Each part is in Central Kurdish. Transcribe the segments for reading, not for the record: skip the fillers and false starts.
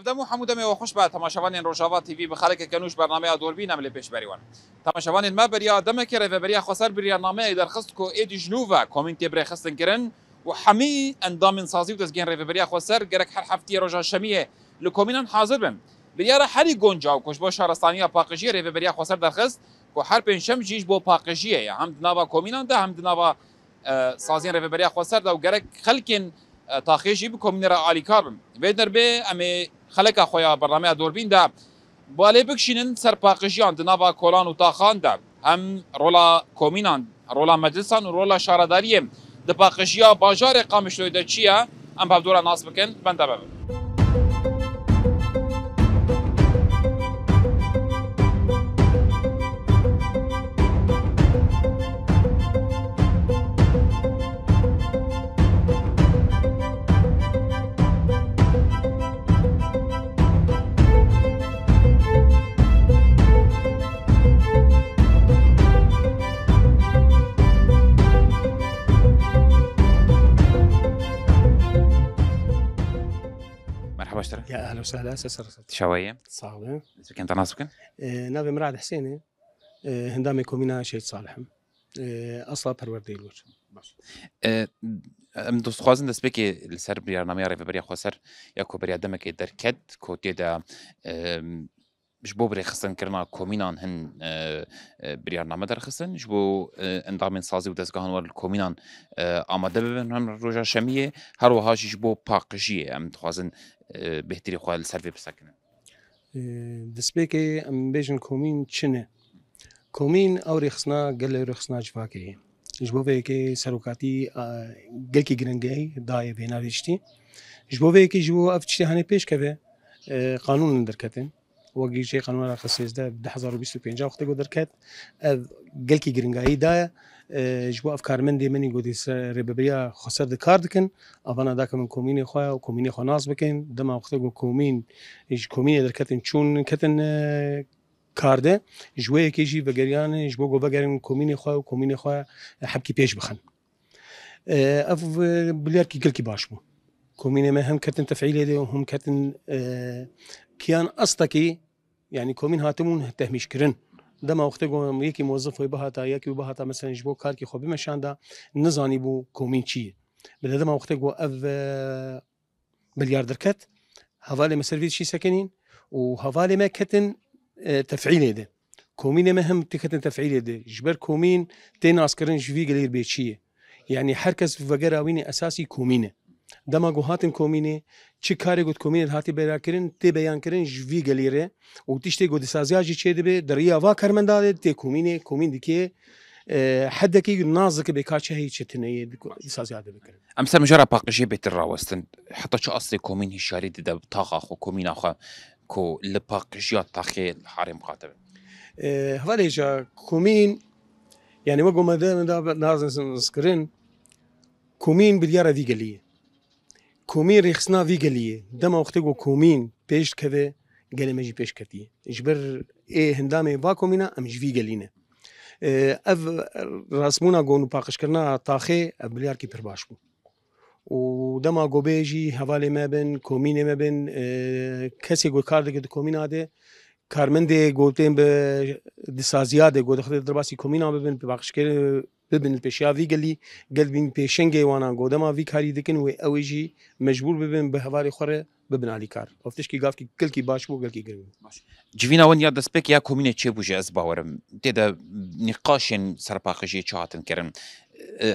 دمو حمودمي وخوش بعد تماشاوان روجاوا تي في بخالك كانوش برنامه دوربین عمل پیش بریوان تماشاوان ما بریا دمک ر بریا خسر بریا نامه درخست کو اید جنوبا کومینتی بر خستن کرن وحمي اندام سازي وتسجين ر بریا خسر گرک هر هفته روجا شمیه لکومینان حاضر بم بریا را حلی گونجا کوش با شهرستانی پاکجی ر بریا خسر درخست کو هر پنجشم جیج بو پاکجیه هم دناوا کومینان ده هم دناوا سازين ر بریا خسر دا گرک خلکن تاخیشی بکومینر عالی کارم ویدر به امی خلک خویا برنامه دوربین دا بالی بکشینن سرپاقشیان دنابا کولان و تاخان دا هم رولا کومینان رولا مجلسان و رولا شارداریم دپاقشیا باجار قامشلوی دا چیه ام بابدورا ناس بکن بنده ببن يا اهلا وسهلا سسر شويه صعبه كنت ناسبكن نابي مراد حسيني هندامي كومينا شيء صالح اصلا پروردگار الوجه ام دوست خوازن دست بکی لسر برنامه را بریا خسر یا کو بریا دمک درکد کو تیدا جبو بري خصن كرنا كومينان هن بريارنامه در خصن جبو اندامن سازي و دزگاهن ور كومينان آماده ببن هم روجا شمیه هر وهاش جبو پاقجیه ام تخوازن بهتری خواه سر بسکنن دسبيكي ام بيجن كومين چنه كومين او رخصنا قل رخصنا جواكي جبو فيكي سروكاتي قلكي گرنگي داي بينا ريشتي جبو فيكي جبو افتشتي هاني پیش كوه قانون دركتن وقتی چه قانون را خصیص ده 2025 وقتی گذر کرد گل کی گرینگایی ده جبو افکار من دی منی گودی رببریا خسر ده کار دکن آبان داک من کومین خواه و کومین خواه ناز بکن دم وقتی گو کومین ایش کومین در کتن چون کتن کارده جوی کیجی بگریان جبو گو بگریم کومین خواه و کومین خواه حبکی پیش بخن اف بلیار کی گل کی باش بو کومین ما هم کتن تفعیل ده و هم کتن كيان أصدقي يعني كومين هاتمون تهميش كرن دما وقت قوم يكي موظف ويبهاتا يكي وبهاتا مثلا جبو كاركي خو بمشان دا نزاني بو كومين چي بل دما وقت قو اف بليار دركت هوالي مسرفيت شي سكنين وهوالي ما كتن تفعيل ده كومين ما هم تكتن تفعيل ده جبر كومين تيناس كرن جوي غير بيتشي يعني حركز وغير ويني اساسي كومينه دما گو هاتن کومینه چی کاری گوت کومینه هاتی بیان کرن تی بیان کرن جوی گلیره و تیشتی گو دسازیاجی چه دبی دریا وا کرمنداده تی کومینه کومین دیگه حد کی نازک بکاچه هی چتنه دسازیاده بکرن امثال مجرد باقشی بیت راوستن حتی چه اصل کومین هشاری ده بطاقه خو کومین آخه کو لباقشیات تاخی حرم خاطر هوالی جا کومین يعني وقو مدام نازن سكرين كومين باليارة في قليه كومين ريخسنا في قليه دما وقتقو كومين بيش كذا قال ماجي بيش كتي اجبر ايه هندامي با كومينا امش في قلينا اف رسمونا قونو باقش كرنا طاخي بليار كي برباشبو ودما قو بيجي هوالي ما بين كومين ما بين كسي قو كاردك كومين هذا كارمندي قولتين بدسازياده قول دخلت درباسي كومينا ببن باقش كر ببن البيشيا في قال بين بيشنجي وانا قدما في كاري دكن واوجي مجبور ببن بهواري خره ببن علي كار افتش كي قاف كي كل كي باش بو كل كي قرب جيفينا ون ياد سبيك يا كومينه تشي بوجي از باورم تدا نقاشن سرپاخجي چاتن كرن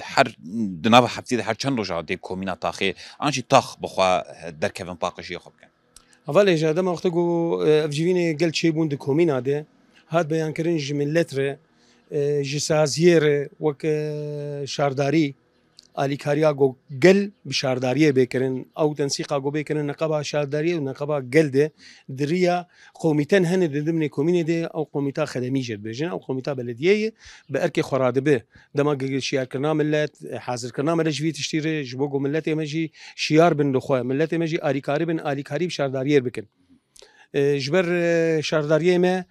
هر دناو حبتي هر چند روجا دي كومينا تاخي انشي تاخ بخوا در كيفن باقجي خب كان اول اجا دما وقت جو افجيني قال شي بوند كومينا ده هاد بيان كرنج من لتر جسازير وك شارداري اليكاريا جو قل بشارداريه بكرن او تنسيقا جو بكرن نقابه شارداريه ونقابه قلده دريا قوميتين هن ضمن كومينيتي او قوميتا خدميه جد بجن او قوميتا بلديه باركي خرادبه دما قل شيار كرنا ملت حاضر كرنا ملجفي تشتري جبوغو ملت مجي شيار بن رخوه ملت مجي اليكاري بن اليكاري بشارداريه بكن جبر شارداريه ما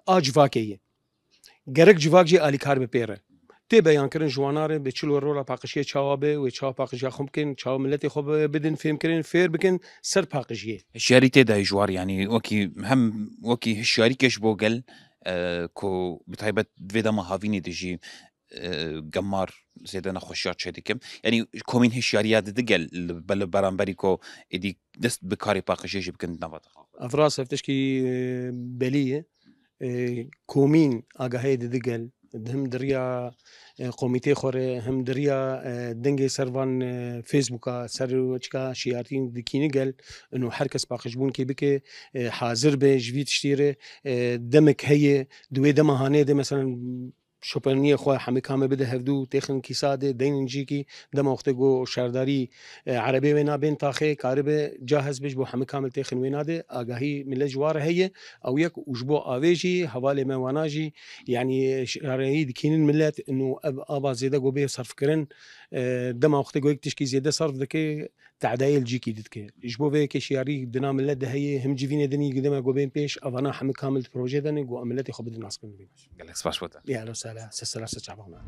اجفاكيه گرک جواک جی آلیکار بپیره تي بيان كرن جوانار بتشلو الرولا باقشيه تشاوبه وتشاو باقشيه خمكن تشاو ملتي خب بدن فهم كرن فير بكن سر باقشيه هشياري تيدا جوار يعني وكي هم وكي هشياري كش بوغل كو بتايبت فيدا ما هافيني دجي جمار زيدا نخوشيات شديكم يعني كومين هشياريات دقل بل برانبريكو ادي دست بكاري باقشيه بكن نبات افراس افتشكي بليه كومين اگاهي دقل هم دريا قوميتي خور هم دريا دنگي سرفان فيسبوكا سر وچكا شيارتين دكيني قال انه حركس باقشبون كي بك حاضر به جويت شتيره دمك هي دوي دم هانه ده مثلا شوپرنی خو همه کامه بده هفدو تخن کیساده دین جیکی دم وقت گو شهرداری عربی وینا بین تاخه کارب جاهز بش بو همه کامل تخن وینا ده آگاهی مل جوار هي او یک وجبو اویجی حواله مواناجی يعني شهري دكين الملات انه ابا زياده جو به صرف كرن دم وقت جو تشكي زياده صرف دكي تعدايل جيكي دكي جبو به كشياري دنا ملات ده هي هم جيفين دني قدام جو بين بيش افانا حمل كامل بروجي دني جو عملتي خبد الناس كن قال لك سباش وتا يا لو سلا سلا شعبنا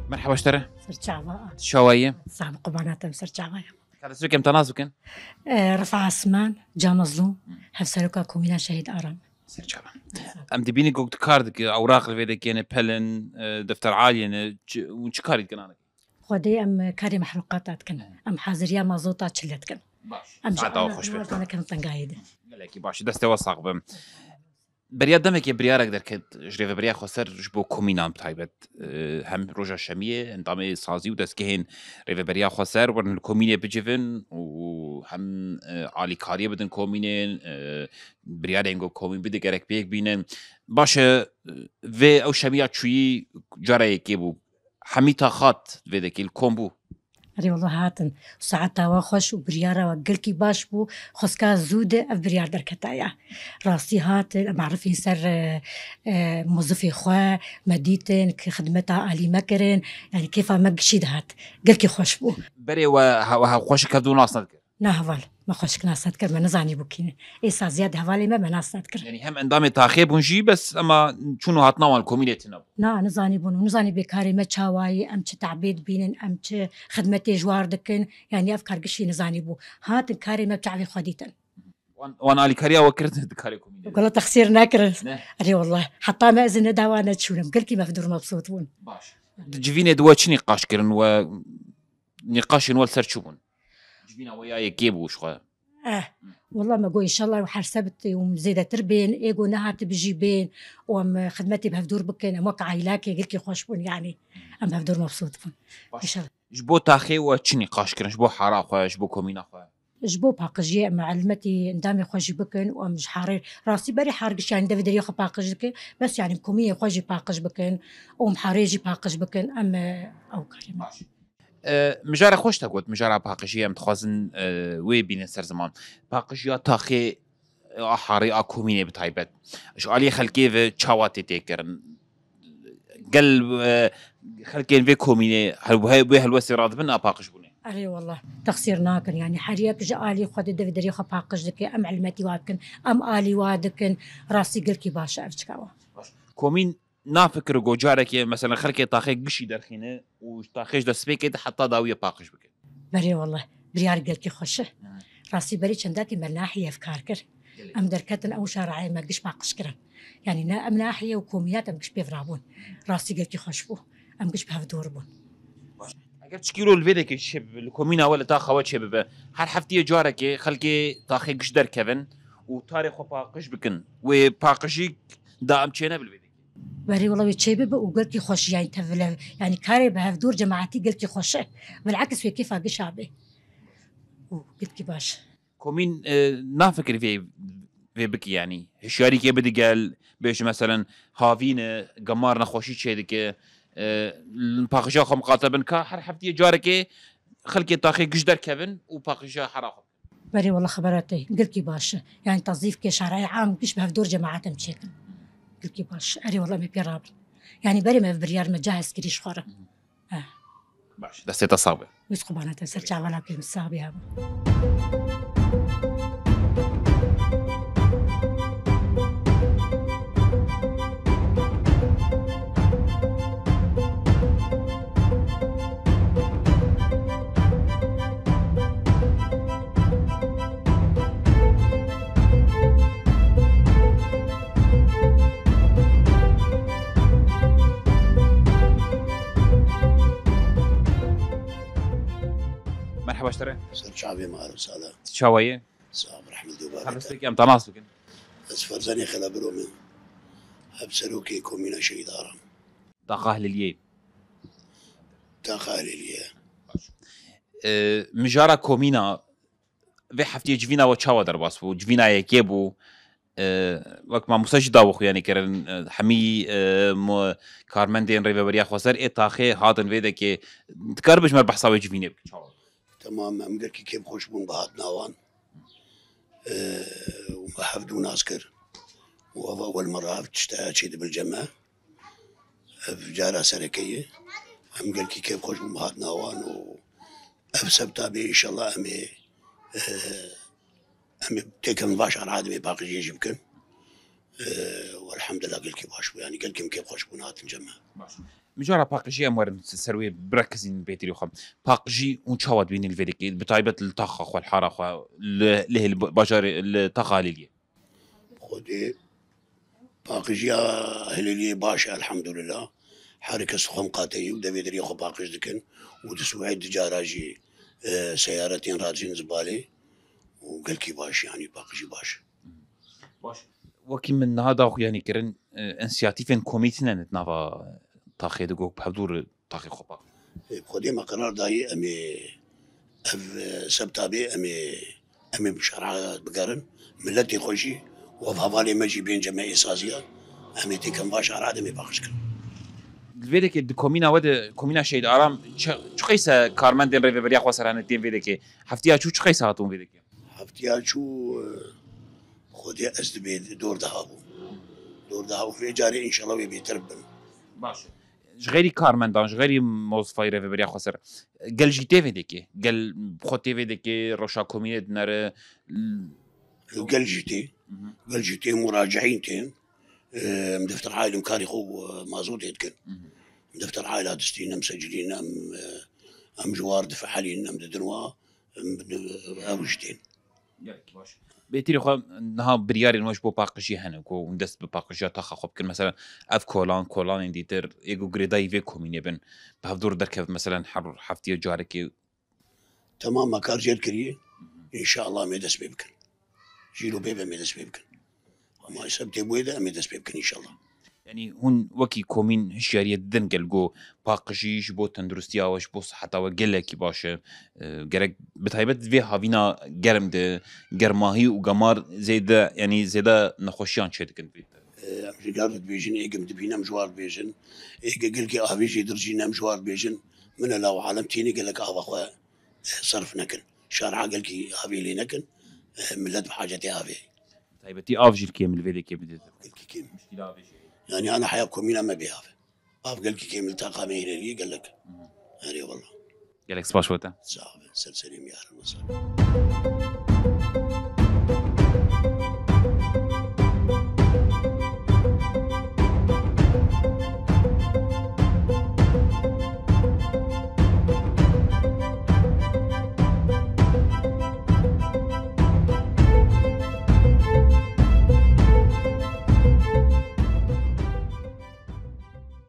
مرحبا اشترى سرچاوا شوايه صعب قباناتم سرچاوا هذا سوق كم تناسبكن رفع عثمان جا مظلوم هفسركا كومينا شهيد ارام سرچاوا ام دبيني قوت كارد اوراق الفيدا كان بلن دفتر عالي وش كارد كان خدي ام كاري محروقات كن ام حاضريا مازوطه تشلت كن ام ساعه خوش بيت انا كنت قايده لكن باش دسته وثق بم بريا دمك بريارك دركت جريف بريا خسر جبو كومينام تايبت هم روجا شميه انضامي سازي ودسكهن ريف بريا خسر ورن الكومينه بجيفن وهم علي كاريه بدن كومينين بريا دينغو كومين بده جرك بيك بينن باش في او شميه تشوي جراي كيبو حميتا خاط في ذاك الكومبو ري والله هاتن ساعتها واخش وبريارة وقلكي باش بو خسكا زودة اف بريار دركتايا راسي هاتن معرفين سر موظفي خوا مديتن خدمتها آلي مكرن يعني كيف مقشيد هات قلكي خوش بو بري وها خوش كدو ناس نذكر نهوال ما خوش كناس نذكر ما نزاني بوكين إيسا زياد هوالي ما ناس نذكر يعني هم اندامي تاخيب ونجي بس اما شنو هاتنا الكوميونيتي نا نزاني بون نزاني بكاري ما تشاواي ام تعبيد بينن ام خدمتي جوار دكن يعني افكار قشي نزاني بو هات الكاري ما بتعبي خديتن وانا علي كاريا وكرت دكاري كوميدي والله تخسير ناكر اري والله حتى ما اذن دوانا تشونم قلكي ما فدور مبسوطون باش تجيفيني دواش نقاش كرن و نقاش نول سرشوبون جيفينا وياي كيبو شخا والله ما قوي ان شاء الله وحرسبت ومزيده تربين ايجو نهات بجيبين وام خدمتي بهفدور بكين موقع عيلاكي قلكي خوشبون يعني ام بهفدور مبسوطون ان شاء الله جبو تاخي وتشني قاش كرن جبو حرا خو جبو كومينا خو جبو باقجي معلمتي ندامي خوشي بكن ومش حاري راسي بري حارقش يعني دافيد ياخذ باقج بكن بس يعني كوميه خوشي باقج بكن ومحاريجي باقج بكن اما او كريم مجارة خوش تقول مجارة باقجية متخازن وي بين سر زمان باقجية تاخي حاري كوميني بتايبت شو علي خلكي تشاواتي تيكرن قل خلكين في كوميني هل الوسيرات بنا باقج بني أري والله تقصير ناكن يعني حريق جالي خد دافيد ياخذ باقج دك ام علمتي وادكن ام الي وادكن راسي قلكي باشا افشكاوا كومين نافكر جوجارك مثلا خلكي طاخي قشي درخينه وطاخيش دا سبيكيت حتى داويه باقش بك بري والله بريار قلكي خوشه راسي بري چنداتي من ناحيه افكار كر ام دركتن او شارعي ما قش باقش كرن يعني نا ام ناحيه وكوميات ام قش بيفرابون راسي قلكي خوشبو ام قش بهفدور بون اگر تشكيلو الفيديك الشب الكومينا ولا تاخوات شباب هر حفتيه جارك خلكي طاخي قش دركبن وتاريخ باقش بكن وباقشي دا ام تشينا بالفيديك بري والله يتشيب وقلتي خوش يعني تفل يعني كاري بهفدور جماعتي قلتي خوشه بالعكس في كيف اقش عبي وقلتي باش كومين نافكر في بك يعني هشياري كي بدي قال بيش مثلا هافين قمار نخوشي شي دك باقشا خم قاطبن كا هر حفتيه جارك خلقي طاخي قجدر كيفن وباقيجا حراخو بري والله خبراتي قلكي باش يعني توظيف كي شرعي عام بيشبه في دور جماعات مشيكل قلكي باش اري والله ما بيرابل يعني بري ما في بريار مجهز كريش خورة باش دستي تصابه ويسقو بانا تسرجع ولا بيم الصابي هذا مرحبا اشتري سر شعبي ما أعرف سادة شاويه صعب رحمة الله حبستك ام تناصلك بس فرزاني خلا برومي هب سلوكي كومينا شيء دارم طاقه لليي تاخالي لي مجارا كومينا في حفتي جفينا وتشاوا درباس بو جفينا يكيبو وقت ما مسجدا وخو يعني كرن حمي كارمندين ريفيريا خوسر اي تاخي هاتن فيدا كي تقربش مر بحصاوي جفيني تمام أمقر كيف خوش بون بهات ناوان وما حفدو ناسكر وأول مرة تشتهى شيء بالجماعة في جارة سركية أمقر كيف خوش بون بهات ناوان وأفسب تابي إن شاء الله أمي تكن باش على عادمي باقي يجي يمكن والحمد لله قل كي باش يعني قل كيف خوش بون هات الجماعة مجرد باقجي امور سروي بركزين بيتري وخم باقجي ونشاود بين الفيديك بطايبه الطخخ والحرخ له البشر التقاليديه خدي باقجي هللي باشا الحمد لله حركة سخم قاتي ودبي دري خو باقج دكن ودسوعد دجاراجي سيارتين راجين زبالي وقال كي باش يعني باقجي باش وكي من هذا يعني كرن انسياتيفين كوميتنا نتنافا تاخي دقوق بحضور تاخي خبا خدي ما قرار داي امي سبتابي امي بشرعة بقرن ملتي خوشي وفهفالي مجي بين جمعي سازية امي تيكن باش عراد امي باخشكن الفيديك الكومينا ود كومينا شيء ارام شقيسه كارمندين ريفيريا خوسران التيم فيديك حفتيا شو شقيسه هاتون فيديك حفتيا شو خدي ازدبي دور دهابو في جاري ان شاء الله ويبي تربن باش غيري كارمندان غيري موظفي ريفيريا خوسر قال جي تي فيديك قال بخوتي فيديك روشا كومينا دنر قال جي تي مراجعين تين مدفتر عائلة مكاني خو مازوت يتكن مدفتر عائلة دستين مسجلين ام جوار دفع حالين ام ددنوا اوجتين بيتيري خو نها برياري نواش بو باقشي هنا كو وندس بباقشي تاخا خو كل مثلا اف كولان انديتر ايجو غريداي في كوميني بن بهدور دركب مثلا حفتي جاركي تمام ما كار جيل كريه ان شاء الله ميدس بيبكن جيلو بيبا ميدس بيبكن وما يسبتي بويدا ميدس بيبكن ان شاء الله يعني هون وكي كومين هشيارية دنقل جو باقشي جبو تندرستيا وش بو صحتا وقلكي باشا جرك بتايبت في هافينا جرم ده جرماهي وجمار زيدا يعني زيدا نخوشيان شيء كنت بيت جارت بيجن إيجم دبينا مجوار بيجن إيجا قلكي أبيجي درجينا مجوار بيجن من الله عالم تيني قلك أخوة صرف نكن شارع قلكي أبي لي نكن ملت بحاجتي أبي طيبتي أفجل كيم الفيديو كيم بديت قلكي كيم يعني أنا حياكم مين ما بيها قلكي كيم التقى مين لي قال لك أري والله قالك سباش وتا صعب سلسليم يا أهلا وسهلا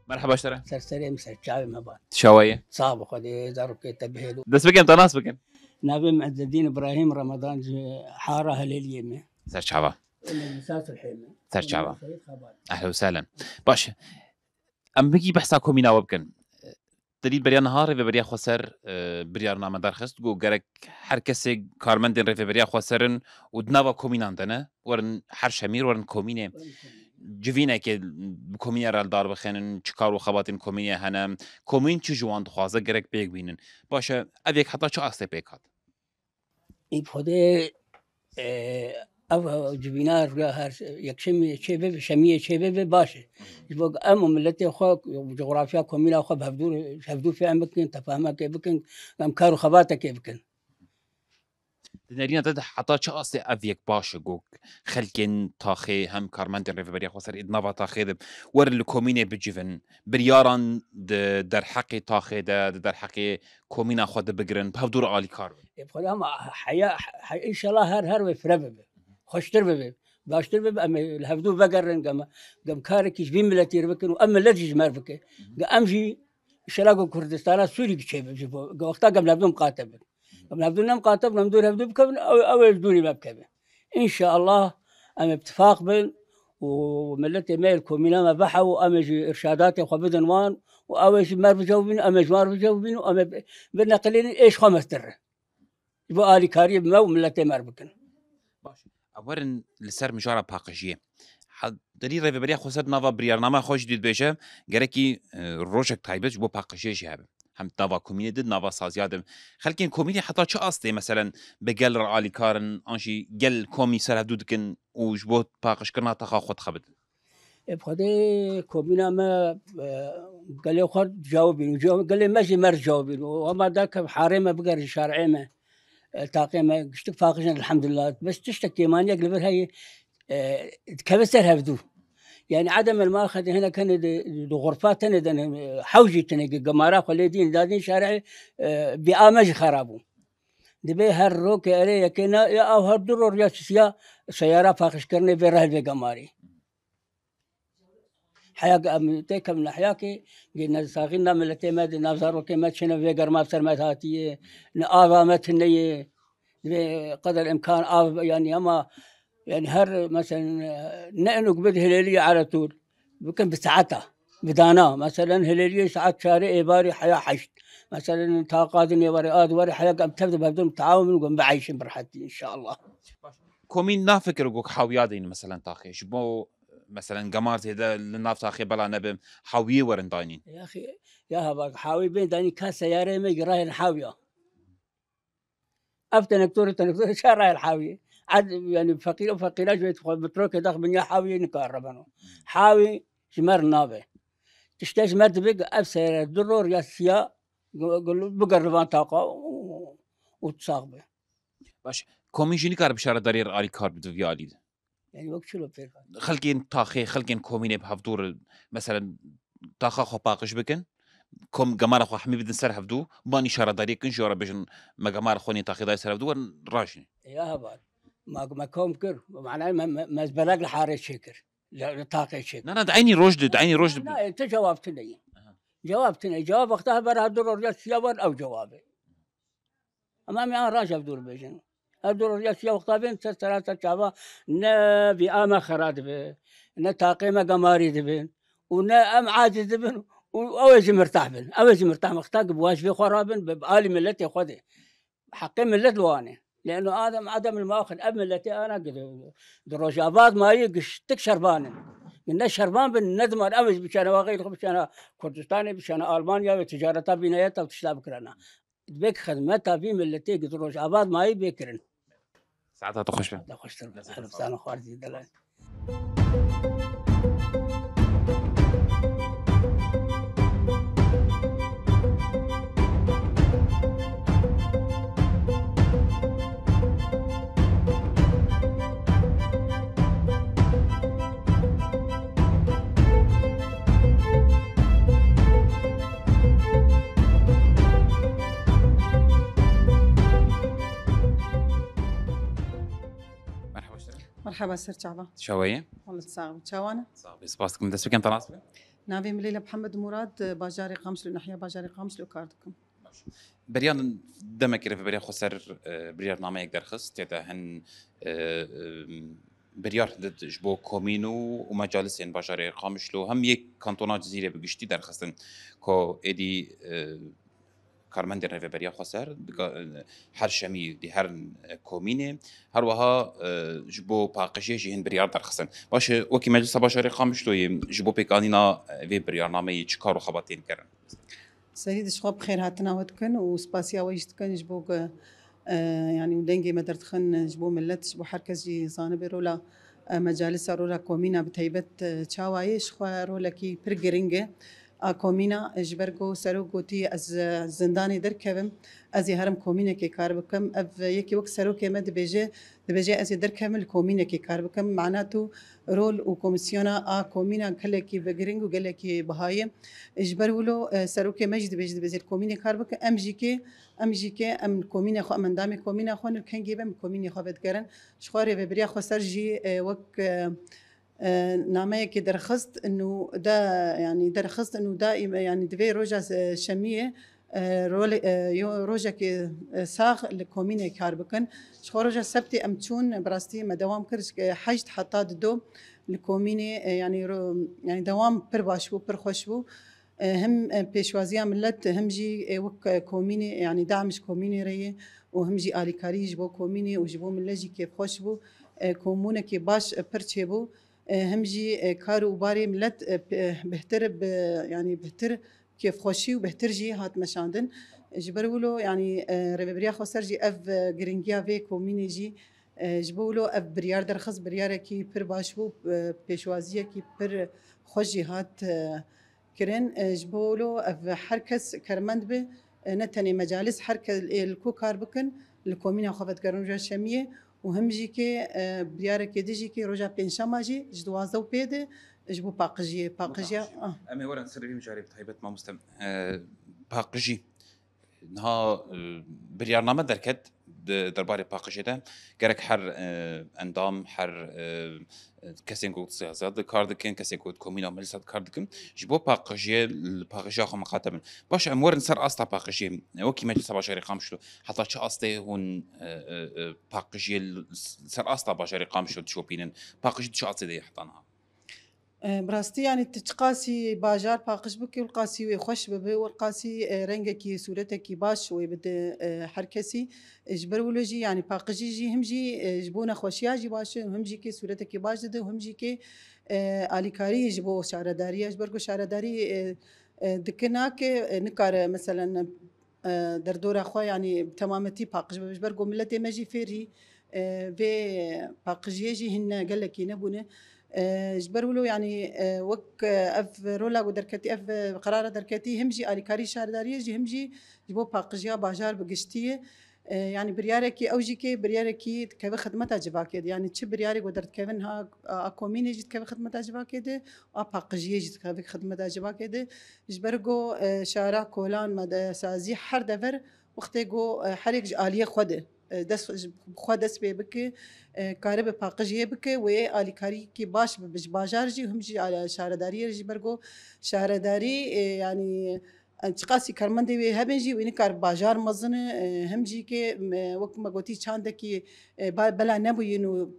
مرحبا اشترى سرسري مسرچاوي مبان شاوية صعب خدي دارك تبهلو دس بكم تناس بكم نبي معز الدين ابراهيم رمضان حاره هليليمه سر شعبا الاساس الحيمه سر شعبا اهلا وسهلا باش ام بقي بحساكم مينا وبكن تريد بريا نهار في بريا خسر بريا نام درخست جو جرك هر کسی کارمندین رفی بريا خسرن ودنوا کومیناندنه ورن هر شمیر ورن کومینه جوینه که کمیه را دار بخینن چکار و خباتین کمیه هنم کمین چه جوان خوازه گرک بیگ بینن باشه اویک حتی چه اصله پیکات این خود او جبینار هر یک شمی شمیه چه باشه يبقى أم ملتي أخوك جغرافيا كومينا أخو بهفدو في أمكن تفهمها كيف بكن أم كارو خباتا كيف بكن دنيرينا تد حتى چه اصل اویک باشه گوک خلکن تاخی هم کارمند ریفبری خسر ادناوا تاخی دب ور الكومينه بجيفن برياران در حق تاخی در حق كومينا خود بگرن بهدور عالی کار يبقى هم حياة إن شاء الله هر ويفرب خوشتر بب باشتر بب أم الهفدو بقرن قام كارك يجبين ملتي ربكن وأما الذي جمار بك أمشي إن شاء الله كردستان سوري كشيء بجيبه وقتها قبل هفدو مقاتب قبل هفدو مقاتب نمدور هفدو بكبن أو يجدوني ما بكبن إن شاء الله أم اتفاق بين وملتي ميل كومينا ما بحوا أم يجي إرشادات وخبدن وان وأو يجي مار بجاوبين أم يجمار بجاوبين وأم بنقلين إيش خمس ترى يبقى آلي كاريب ما وملتي مار بكن اورن لسر مجاره باقجیه دری ریفبری خسر نوا بریارنامه خوش دید بشه گرکی روشک تایبش بو باقجیه جهب هم نوا کومینه دید نوا سازیادم خلکین کومینه حتی چه اصله مثلا بگل رعالی کارن آنشی گل کومی سر هدود کن وش بو باقش کرنا تخا خود خبد بخده کومينا ما قال لي خد جاوبين قال لي ماشي مر جاوبين وما ذاك حارمه بقر شارعي ما تاقي ما قشتك فاقجنا الحمد لله بس تشتكي مانيا قبل هي كبستر هفدو يعني عدم الماخذ هنا كان دو غرفات هنا حوجي تنقي قمارا خليدين دادين شارعي بآمج خرابو دبي هالروك عليه كنا يا او هالدرور يا سيارة فاقش كرني برهل بقماري حياة تيك من حياكي قلنا ساقينا من التيمات نافزار وكيمات شنو في قرما بسر ماتاتي نآبا متنية قدر الإمكان يعني أما يعني هر مثلا نأنو قبل هلالية على طول بكن بساعتها بدانا مثلا هلالية ساعات شارع إباري حياة حشت مثلا طاقات إباري وري حياة قام تبدأ بدون تعاون وقام بعيشين برحتي إن شاء الله کومین نافکر گوک حاویادین مثلا تاخیش بو مثلا قمار هذا الناف تاخي بلا نبم حاويه ورن داينين يا أخي يا هباك حاوي بين داني كاس سيارة ما يقراه الحاوية أفتن دكتور شارع الحاوية عاد يعني فقيرة جوي تدخل بتروك داخل من يا حاوية نكهربانو حاوي شمر نابه تشتاش مرد بيق أفسر الضرور يا سيا قالوا بقربان طاقة وتصاغبه باش کومین جنی کار بشاره داریر آلی کار بدو ویالی يعني وقت شلو بفرق خلقين تاخي خلقين كومينه بهفدور مثلا تاخا خو باقش بكن كم قمار خو حمي بدن سر هفدو باني شاره داري كن جورا بجن ما قمار خوني تاخي داي سر هفدو راجني يا هبال ما كوم كر معناه ما زبلاق لحارة شكر لا طاقة شكر لا دعيني رشد لا انت جاوبتني جواب وقتها برا الدور يا سيابر او جوابي امامي انا راجع بدور بجن الدور يا سيا وقتها بين ثلاثة شعبا نا بآما خراد به نا تاقيمة قماري دبن ونا ام عاجز دبن واوجي مرتاح بن اوجي مرتاح مختاق بواجبي خرابن بآلي ملتي خذي حقي ملت لواني لانه عدم الماخذ اب ملتي انا دروجابات ما يقش تكشربان من شربان بن ندمر اوج بشان واغير بشان كردستاني بشان المانيا وتجارتها بنايتها وتشلاب كرنا بك خدمتها في ملتي دروجابات ما يبكرن ساعتها تخش لا خوش تربح انا خوارزي دلال مرحبا سر شعبان شوية والله تساغم شوانا صعب سباسكم دس بكم تناسبه نافي مليلة محمد مراد باجاري قامس لنحيا باجاري قامس لكاردكم بريان دمك رف بريان خسر بريار نامه يقدر خص تيتا هن بريار دد جبو كومينو ومجالس ان باجاري قامش لو هم يك كانتونات جزيرة بقشتي در خصن كو ادي کارمند ریوبریا خسر هر شمی دی هر کومینه هر وها جبو پاقشی جهن بریار درخستن باشه وکی مجلس باشاری خامش توی جبو پیکانینا وی بریارنامه چکار و خباتین کردن سيد شخاب بخير هاتنا ودكن وسباسيا ويشتكن جبوك يعني ودنجي مدرتخن جبو ملت جبو حركز جي زانب رولا مجالس رولا كومينا بتهيبت تشاوايش خوا رولا كي برجرينجه كومينا جبرگو سرو گوتی از زندانی درکوم از هرم کومینه کی کار بکم اف یکی وقت سرو که مد بيجي از درکم کومینه کی کار بکم معناته رول و کمیسیونا کومینا کله کی بگرینگ و گله کی بهای اجبر ولو سرو که مجد بيجي بزیر کومینه کار بکم ام جی که ام کومینه خو ام دام کومینه خو کنگی بم کومینه خو بدگرن شخوره به بریا خو سرجی وک نامه که درخست انه دا يعني درخست انه دائما يعني دفي روجا شميه روجا كي ساغ الكومينه كار بكن شخو روجا سبتي امتون براستي ما دوام كرش حجت حتى دو الكومينه يعني يعني دوام بر باشبو بر خوشبو هم بيشوازيا ملت هم جي وك كومينه يعني دعمش كومينه ريه وهم جي اليكاري جبو كومينه وجبو ملجي كيف خوشبو كومونه كي باش برتشبو همجي كارو باري ملت بهتر يعني بهتر كيف خوشي وبهتر جي هات مشاندن جبرولو يعني ريبريا خسر جي اف جرينجيا في كوميني جي جبولو اف بريار درخص بريار كي بر باشبو بيشوازيه كي بر خوشي هات كرن جبولو اف حركس كرمند به نتني مجالس حركه الكوكار بكن الكومينا خفت كرنجا شميه وهم جي كي بريارة كي ديجي كي رجع بينشاما جي جدوازو بيده جبو باقجية أمي ورا نسربي مجاري بتهيبت ما مستم باقجي نها بريارنامه دركت درباري باقجي ده جرك حر اندام حر كسين قلت سياسات كاردكن كسين قلت كومينا ملسات كاردكن جبو باقجي الباقجي اخو مخاطبن باش امور نسر استا باقجي وكي مجلس باشري قامشلو حتى شو استه هون باقجي سر استا باشري قامشلو تشوبينن باقجي شو استه دي حطانها براستي يعني تقاسي باجار باقش بكي والقاسي ويخش ببي والقاسي رنجكي صورتكي باش ويبدا حركسي جبر ولوجي يعني باقجي جي همجي جبونا خوشياجي باش همجي كي صورتكي باش ده وهمجي كي اليكاري جبو شعرداري جبركو شعرداري دكناك نكار مثلا دردور اخو يعني تمامتي باقش جبركو ملتي ماجي فيري في باقجي جي هن قال لك نبونه جبرولو يعني وك اف رولا ودركتي اف قرار دركتي همجي اليكاري شارداري جي همجي جبو باقجيا باجار بقشتيه يعني برياركي اوجيكي برياركي كيف خدمتها جباكيد يعني تش برياري ودرت كيفن ها اكوميني جيت كيف خدمتها جباكيد باقجيه جيت كيف خدمتها جباكيد جبرغو شارع كولان مد سازي حر دفر وقتيغو حريك اليه خده دس خودس بك كارب باقجيه بك والي كاري كي باش باجار جي هم جي على شهرداري جي برغو شهرداري يعني انتقاسي كرمندي هبنجي وين كار باجار مزن هم جي كي وقت ما قلتي چاندكي بلا نبوينو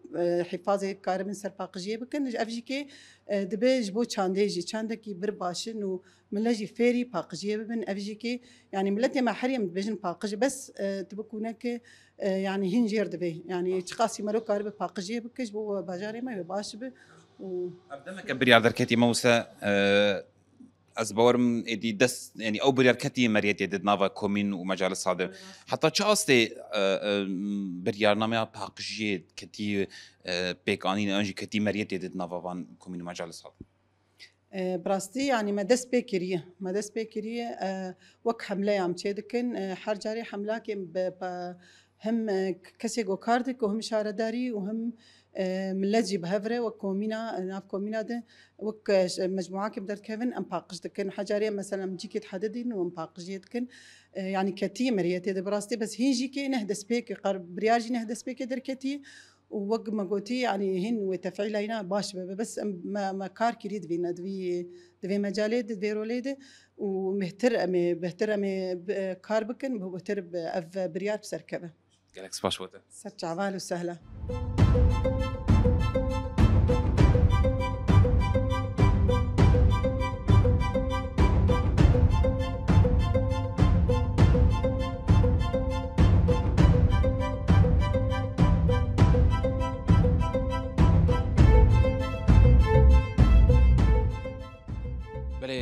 حفاظه كارب سر باقجيه بك افجي كي دبج بو چاندي چاندكي بر باشن ملجي فيري باقجيه بن افجي كي يعني ملتي ما حريم بجن باقج بس تبكونك يعني هنجير دبي يعني تقاسي مرو كارب باقجيه بكش بو باجاري ما باش ب ابدمك بريار دركتي موسى از باورم ادي دس يعني او بريار كتي مريت يد نافا كومين ومجالس هذا حتى شاستي بريارنامه باقجيه كتي بيكانين انجي كتي مريت يد نافا فان كومين ومجالس هذا براستي يعني ما دس بكريه وك حمله عم تشدكن حرجاري حمله كم هم كسي جو كاردك وهم شارداري وهم ملجي بهفره وكومينا ناف كومينا ده وك مجموعه كبدر كيفن ام باقش دكن حجاريه مثلا مجيك تحددين وام باقش يدكن يعني كتي مريت براستي بس هي جيكي نهدس بيك قرب برياجي نهدس بيك دركتي ووق ما قلتي يعني هن وتفعيلينا باش بس ما كار كريد فينا دوي مجالات دوي روليد ومهتر بهتر كار بكن بهتر اف بريار بسركبه قالك سباش وقتها سرت عبال وسهله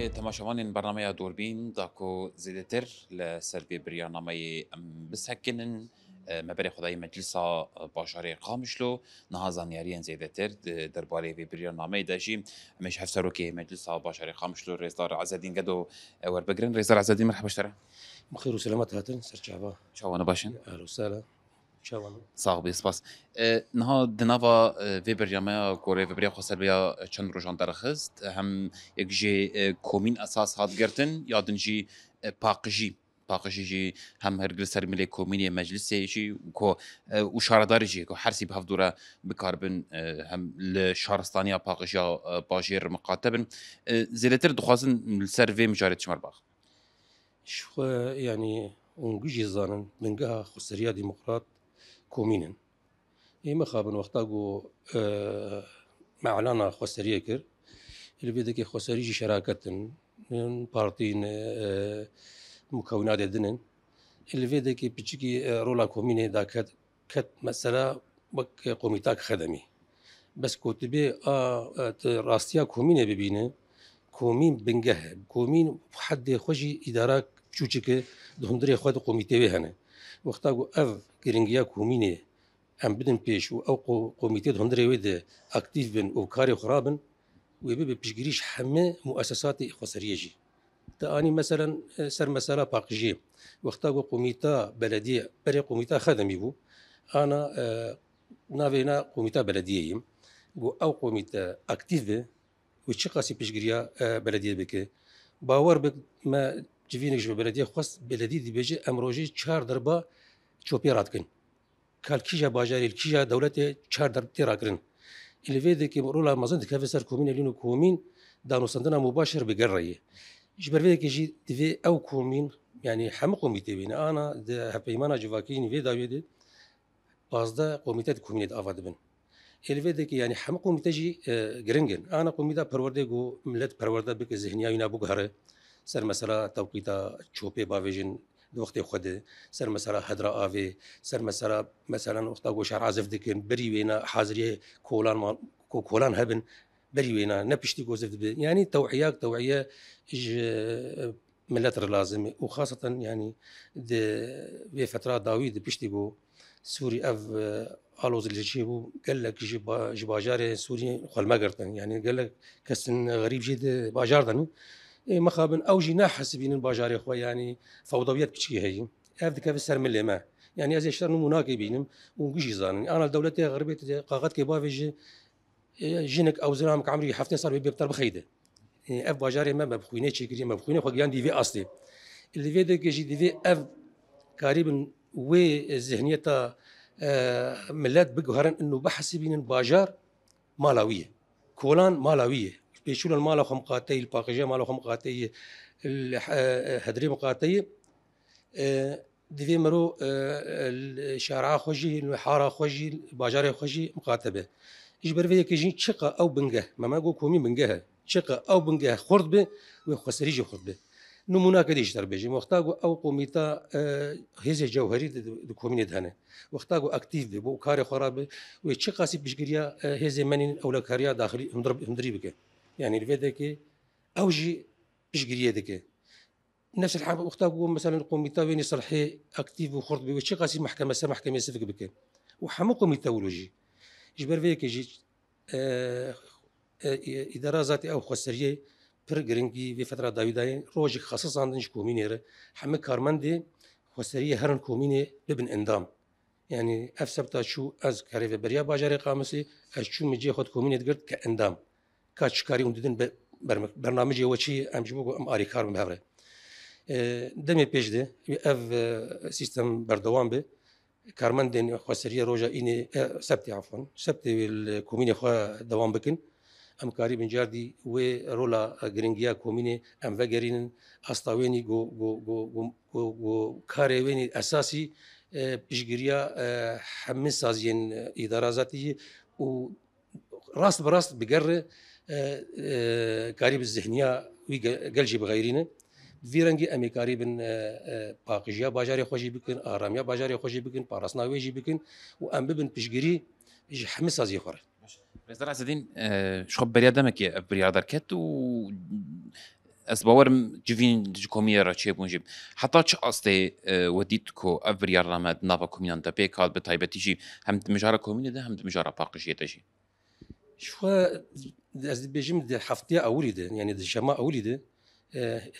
تماشاوان برنامه دوربین داکو زیدتر لسر برنامه بس هکنن مبر خدای مجلس باشار قامشلو نهازانیاری زیدتر درباره برنامه داشیم مش هفسرو که مجلس باشار قامشلو رئیسدار عزادین قدو ور بگرن رئیسدار عزادین مرحبا شتره بخير وسلامات هاتن سر شعبا شوانا باشن اهلا وسهلا شوانا صاغ بسپاس نها دنوا في برنامه كوري في بريا خسر بیا چند روزان درخست هم یک جی کومین اساس هات گرتن یادن جی باقجی جی هم هرگل سر ملی کومینی مجلسی جی کو و شارداری جی کو حرسی به دوره بکاربن هم لشارستانیا باقجیا باجیر مقاتبن زیلتر دخوازن سر في مجارد شمر باغ شو يعني ونجي زانن منجها خسرية ديمقراط كومينن ما خابن وقتاقو معلنا خسرية كر اللي بيدك خسرية شراكة من بارتين مكونات دنن اللي بيدك بتشكي رولا كوميني دا كت مسألة بك قوميتاك خدمي بس كتبي راستيا كوميني ببينه كومين بنجه كومين حد خوشي إدارة شوچك دهندري خود قوميتي وهنا وقتاقو اف كرنجيا كوميني ام بدن بيش او قوميتي دهندري ود اكتيف بن او كاري خرابن ويبي بيشجريش حمى مؤسسات خسريه جي تاني مثلا سر مساله باقجي وقتاقو قوميتا بلديه بري قوميتا خدمي بو انا نافينا قوميتا بلديه او قوميتا اكتيف وشي قاسي بيشجريا بلديه بك باور بك ما جوینش به بلدیه خواست بلدی دی بچه امروزی 4 دربا چوپیرات کن. کال کیجا باجاری کیجا دولت 4 درب تراکرن. الویده که رولا مازن دکه فسر کومین لینو کومین دانو سندنا مباشر بجرایه. جبر ویده که جی دوی او کومین يعني حم قوميتي بين انا هبيمانا جواكين في داويد قصده قوميتات كومينيت افاد بن الفيدك يعني حم قوميتي جي جرينجن انا قوميتا پروردگو ملت پرورده بك ذهنيا ينا بوغره سر مثلا توقيتا چوبي باويجن وقت خود سر مثلا هدرا آوي سر مثلا وقتا گو شهر عزف دکن بری وینا حاضری کولان هبن بری وینا نپشتی گوزف دبي يعني توعية ملت لازم وخاصة يعني في فترة داويد بشتي جو سوري اف الوز اللي جيبو قال لك جباجار سوري خل ما قرتن يعني قال لك كسن غريب جد باجاردن مخابن او جينا حسبين الباجار اخويا يعني فوضويات كشي هي هذا كيف سر من ما يعني ازي شرن مناقبين ونجي زان انا دولتي غربيه قاقات كيبافي جينك او زرامك عمري حفتين صار بيبتر بخيده اف باجار ما بخوينه تشكري ما بخوينه خو دي في اصلي اللي في دك جي دي في اف قريب وذهنيته ملات بقهرن انه بحسبين الباجار مالاويه كولان مالاويه بيشول المال خمقاتي الباقجه مال خمقاتي الهدري مقاتي دي مرو الشارع خوجي الحاره خوجي الباجار خوجي مقاتبه يجبر فيك يجي شقه او بنجه ما جو كومي بنجه شقه او بنجه خرد به وخسريجي خرد به نمونه كديش تربيجي وقتاغو او قوميتا هيز جوهري د كومينيت هنا وقتاغو اكتيف بو كاري خرابه وشي قاسي بشجريا هيز منين او كاريا داخلي همدري بك يعني الفيدك اوجي بشجريا دك نفس الحال وقتاغو مثلا قوميتا وين صلحي اكتيف وخرط بي وشي قاسي محكمه سفك بك وحمو قوميتا ولوجي جبر فيك يجي اداره ذاتي او خسريه پر گرنگی في فترة داویدای روزی خصوصا عندش کومینیره همه کارمندی خسری هرن کومینی ببن اندام يعني افسبتا شو از كاري بريا باجاري قامسي اشو مجي خد كومينيت قرد كاندام كاتشكاري ونددن برنامج وشي امجبو ام اري كار بهره دمي بيش دي اف سيستم بردوام به كارمندين خسريه روجا اني سبتي عفوا سبتي الكوميني خو دوام بكن ام کاری بنجاردی و رولا گرینگیا کومینه ام وگرین استاوینی گو کاروینی اساسی پیشگیریا همه سازین اداره ذاتی و راست براست بقرر کاری بالذهنيه وقلجي بغيرينه فيرنجي امي کاری بن باقجیا باجاری خوشی بکن آرامیا باجاری خوشی بکن پاراسناویجی بکن و ام ببن پیشگیری همه سازی خوره رئيس عزادين شخب بريا دمك يا بريا دركت و از باورم جوین کومی را چه بونجیم حتی چه استه ودیت کو افریار رامد نوا کومیان تا پیکال به تایبتیجی هم مجارا کومینه ده هم مجارا باقشیه تجی شو از بيجم دي حفتيا أولي ده يعني دي شما أولي ده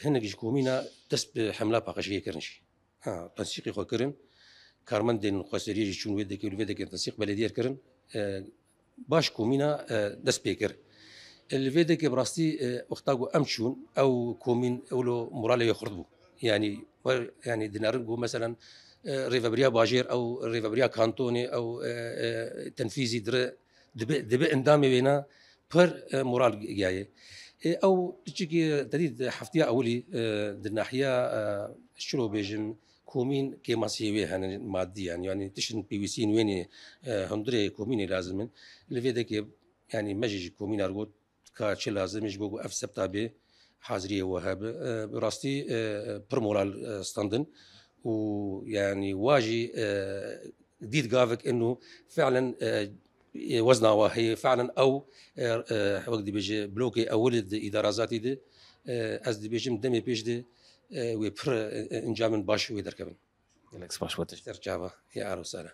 هنا جيش كومينا دس بحملة باقشية كرنشي تنسيقي خو كرن كارمن دين قصري شون ويدك الويدك تنسيق بلدية كرن باش كومينا دس بيكر الويدك براستي وقتاقو أمشون أو كومين أولو مرالي يخرطبو يعني دينارنجو مثلا ريفابريا باجير أو ريفابريا كانتوني أو تنفيذي در دبي اندامي بينا بر مورال جاي او تجي تديد حفتيا اولي الناحيه شلو بيجم كومين كيما سيوي هن مادي يعني تشن بي وي سي وين هندري كومين لازم اللي في ذاك يعني مجي كومين ارغوت كاتش لازم يجبو اف سبتابي حاضريه وهاب براستي بر مورال ستاندن ويعني واجي ديد قافك انه فعلا وزنها وهي فعلا او وقت بيجي بلوكي او ولد اداره ذاتي دي از دي بيجي مدمي بيج دي وبر انجام باش ويدركبن الاكس باش وتش ترجعها يا عروسه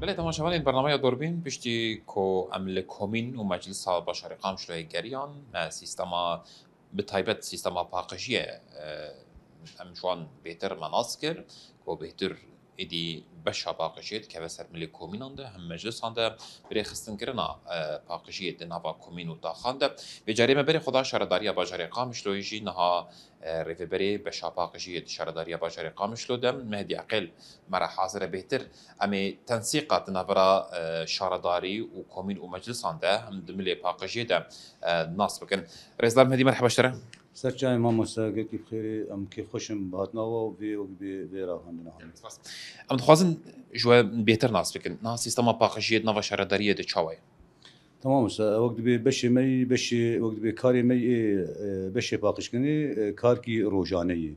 بله تماشاوان این برنامه دوربین پشتی کو عمل کومین و مجلس بشر قام شلوی گریان ما سیستما به تایبت سیستما پاقشیه امشوان بهتر مناسکر کو بهتر ایدی بشا باقشیت که بسر ملی کومین آنده هم مجلس آنده بری خستن کرنا باقشیت نوا کومین و داخانده به جریمه بری خدا شرداری باشر قامش لویجی نها ریف بری بشا باقشیت شرداری باشر قامش لودم مهدی عقل مرا حاضر بهتر امی تنسیقات نورا شرداری و کومین و مجلس آنده هم دملی باقشیت ناس بکن رئیسدار مهدی مرحبا شتره سرچای ما مساقه کی بخیری ام کی خوشم بهاتنا و وی راه هندنا ام دخوازن جو بهتر ناس بکن نا سیستما باقشیت نوا شرداریه ده چاوی تمام وقت بي بشي مي بشي وقت بي كاري مي بشي باقش كني كاركي روجاني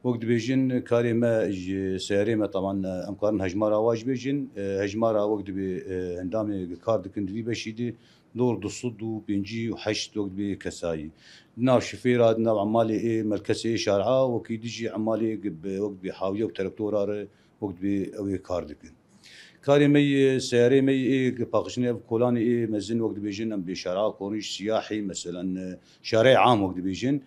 وقت بيجن كاري ما سياري ما طبعا امكان هجمارا واج بيجن هجمارا وقت بي هندامي كارد كندي بشي دي دور دصد وبنجي وحشت وقت بي كساي ناو شفيرة ناو عمالي مركزي شارعة وكي ديجي عمالي وقت بي حاوية وتركتورة وقت بي اوي كاردكن كاري مي سياري مي باقشني كولاني مزن وقت بيجن ام بشارع كورنيش سياحي مثلا شارع عام وقت بيجن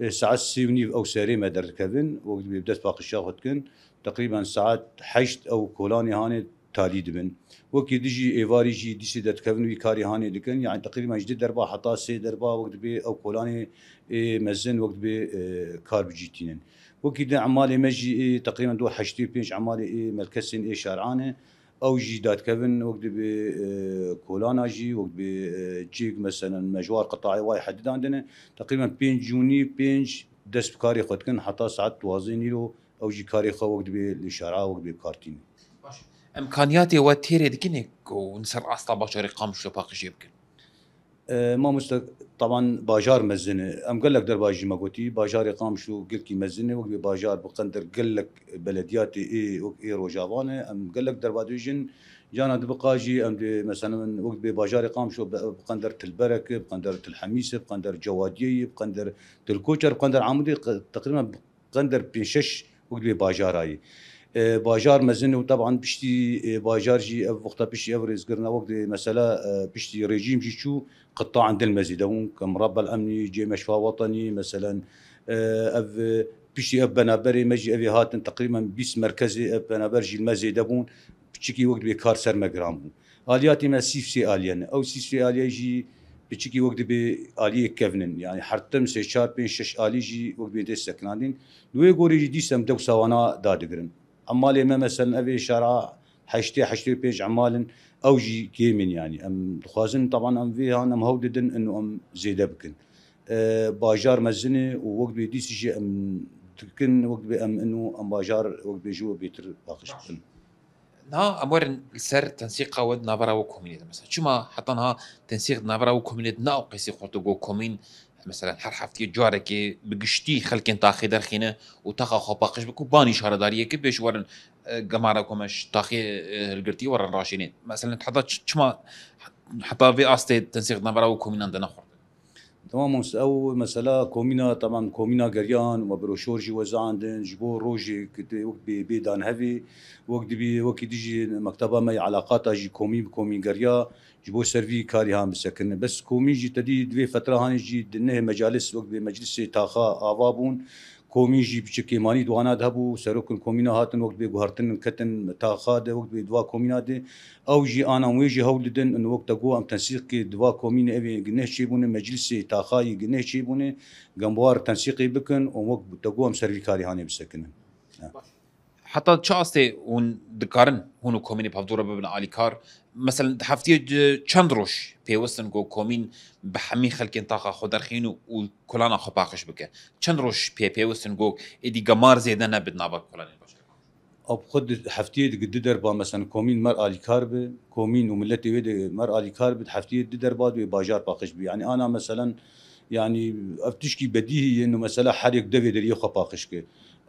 ساعات سيوني او سياري ما دركبن وقت بيبدات باقشا خدكن تقريبا ساعات حشت او كولاني هاني تالي دبن وكي ديجي ايفاري جي ديسي دتكفن وي كاري هاني دكن يعني تقريبا جديد دربا حتى سي دربا وقت بي او كولاني مزن وقت بي كار بجيتين وكي عمالي مجي تقريبا دو حشتي بينش عمالي مركزين شارعانه او جي دات كفن وقت بكولانا جي وقت بجيك مثلا مجوار قطاعي واي حدد عندنا تقريبا بين جوني بينج دس بكاري خدكن حتى ساعات توازيني له او جي كاري خو وقت بالاشاره وقت بكارتين امكانياتي وتيري دكنك ونسر اصلا بشر قام شو باقش يمكن ما طبعا باجار مزنه ام قال لك درباجي ما قلتي باجار قام شو قلت كي مزنه وقت باجار بقندر قال لك بلدياتي اي روجافانه ام قال لك دربادوجن جانا دبقاجي ام مثلا وقت باجار قام شو بقندر البركه بقندر الحميسه بقندر جواديه بقندر الكوتر بقندر عمودي تقريبا بقندر بنشش وقت باجاراي باجار مزنه وطبعا بشتي باجار جي وقتها بشتي افرز قرنا وقت مساله بشتي ريجيم جي شو قطاع عند المزيدون كمربى الامني جي مشفى وطني مثلا اف بشتي اف بنابري مجي افي هاتن تقريبا بيس مركزي اف بنابر جي المزيدون بشكي وقت بكار سر مجرام الياتي ما سي اليان او سي اليا جي بشكي وقت باليه كفنن يعني حرتم سي شار بين شش الي جي وقت بيد سكنانين لوي غوري جي ديسم دو سوانا دادغرن عمالي ما مثلا ابي شارع حشتي بيج عمال او جي كيمن يعني ام خوازن طبعا ام فيها انا مهوددن انه ام زيد بكن باجار مزنه ووقت بيديس جي ام تكن وقت بأم إنه أم باجار وقت بيجوا بيتر باقش بكن. نا امور سر تنسيق ود نافرا وكومينيت مثلا شما حطنها تنسيق نافرا وكومينيت نا قيسي خطو جو كومين مثلا هر حفتي جارك بقشتي خلكن تاخي درخينه وتاخا خو باقش بكو باني شهرداريه كي بيش ورن جماركمش تاخي القرتي ورن راشينين مثلا حطت شما حتى في استي تنسيق نافرا وكومين عندنا خرد تمام او مسألة كومينا طبعا كومينا قريان وبروشورجي وزعندن جبو روجي كنت وقت بيدان هذي وقت يجي مكتبه ما علاقات جي كومي قريا جبو سيرفي كاري هم مسكن بس كومي جي تدي دوي فتره هاني جي دنه مجالس وقت بمجلس تاخا افابون كومي جي بشكي ماني دوانا ذهبوا سروك الكومينا هاتن وقت بيغهرتن كتن تاخا ده وقت بدوا كومينا ده او جي انا ويجي هولدن ان وقت جو ام تنسيق دوا كومينا ابي جنه شيبون مجلس تاخاي جنه شيبون جنبوار تنسيقي بكن وقت تقو ام سيرفي كاري هاني مسكن حتى تشاستي ون دكارن هونو كوميني بافدورا ببن علي كار مثلا حفتي تشاندروش في وسن جو كومين بحمي خلكين طاقه خدرخينو وكلانا خباقش بك تشاندروش في وسن جو ادي جمار زيدنا بدنا كلان البشر او خد حفتي قد دربا مثلا كومين مر علي كارب كومين وملتي ود مر علي كارب حفتي دربا باجار باقش بي يعني انا مثلا يعني افتشكي بديهي انه مثلا حريق دفي دري خباقش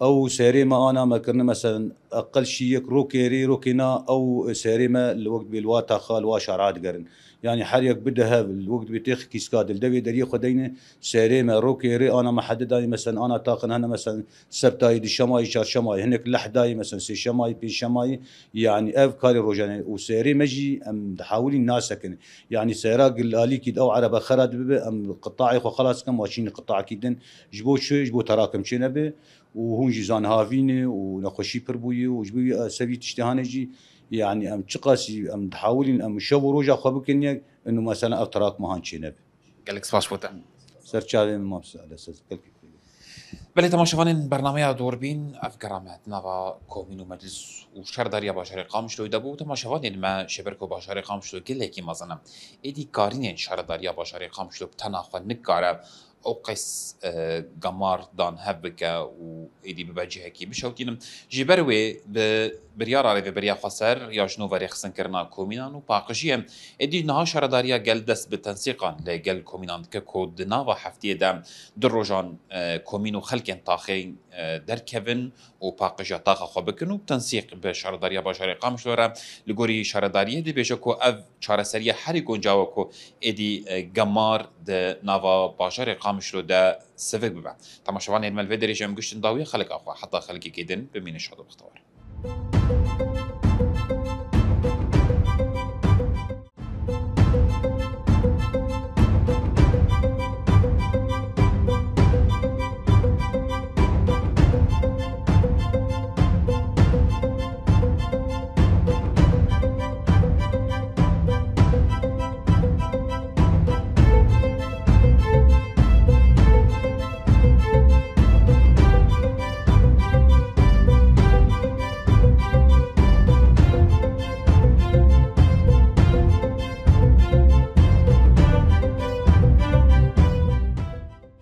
او سيريما انا ما كنا مثلا اقل شيء روكيري روكينا او سيريما الوقت بالواتا خال واشعرات قرن يعني حريق بدها الوقت بيتيخ كيسكاد الدبي دري خدينا سيريما روكيري انا محدداني مثلا انا طاقن هنا مثلا سبتاي دي شماي شار شماي هناك لحداي مثلا سي شماي بي شماي يعني افكاري روجاني وسيري مجي ام حاولي الناس كن يعني سيراق الاليكيد او عربه خراد ام قطاعي خلاص كم ماشيين قطاع كيدن جبو شو جبو تراكم شنبه وهون جيزان هافيني ونخشي بربوي وجبي سبي تشتهانجي يعني ام تقاسي ام تحاولين ام شو روجا خبكني انه مثلا اتراك ما هانشينب قالك سباس فوتا سرچاوي ما على اساس قلك بله تماشاوانین برنامه دوربین افکرامت نوا کومین و مجلس و شهرداری باشار قامش لو دبو تماشاوانین ما شبرکو باشار قامش لو گله کی مزنم ایدی کارین شهرداری باشار قامش لو تناخو نکاره او قيس قمار دان هبكا و ايدي بباجي هكي بشوتينم جبروي بريار على بريا خسر يا شنو فري خسن كرنا كومينان وباقجيم ايدي نها شرداريا قال دس بتنسيقا لقال كومينان ككود نافا حفتيه دام دروجان كومينو خلكن طاخين در كيفن وباقجا طاقه خبكن وبتنسيق بشرداريا باشاري قامش لورا لغوري شرداريه دي بيجكو اف چارسريه حري گونجاوكو ايدي قمار د نافا باشاري قامش لو ده سفك ببع تماشاوان المال فيدري جام قشتن داويه خلق اخوا حتى خلقي كيدن بمين الشهد باختوار